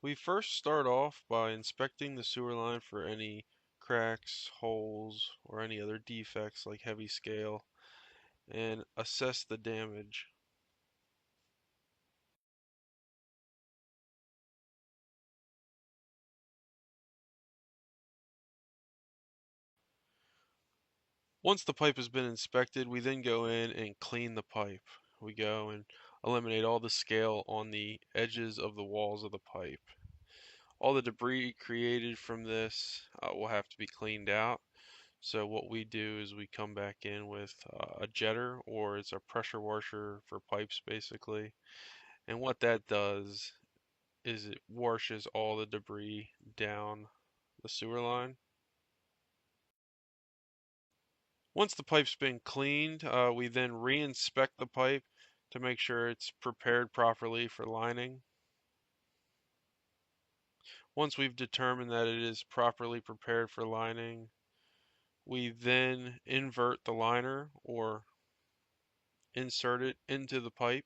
We first start off by inspecting the sewer line for any cracks, holes, or any other defects like heavy scale, and assess the damage. Once the pipe has been inspected, we then go in and clean the pipe. We go and eliminate all the scale on the edges of the walls of the pipe. All the debris created from this will have to be cleaned out. So what we do is we come back in with a jetter, or it's a pressure washer for pipes basically. And what that does is it washes all the debris down the sewer line. Once the pipe's been cleaned, we then re-inspect the pipe to make sure it's prepared properly for lining. Once we've determined that it is properly prepared for lining, we then invert the liner or insert it into the pipe.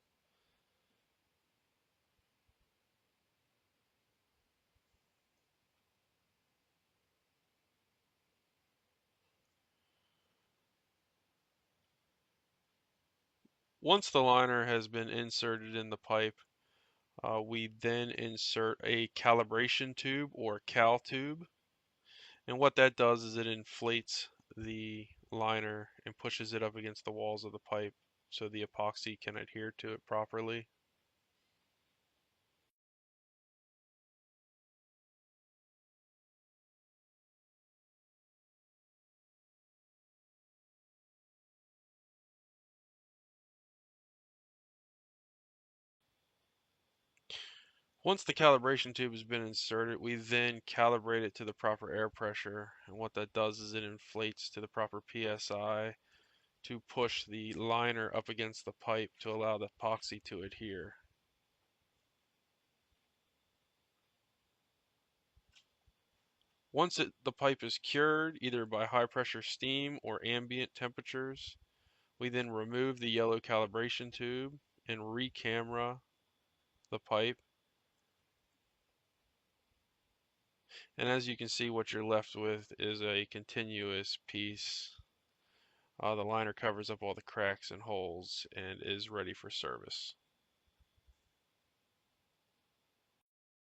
Once the liner has been inserted in the pipe, we then insert a calibration tube or cal tube. And what that does is it inflates the liner and pushes it up against the walls of the pipe so the epoxy can adhere to it properly. Once the calibration tube has been inserted, we then calibrate it to the proper air pressure. And what that does is it inflates to the proper PSI to push the liner up against the pipe to allow the epoxy to adhere. Once the pipe is cured, either by high pressure steam or ambient temperatures, we then remove the yellow calibration tube and re-camera the pipe. And as you can see, what you're left with is a continuous piece. The liner covers up all the cracks and holes and is ready for service.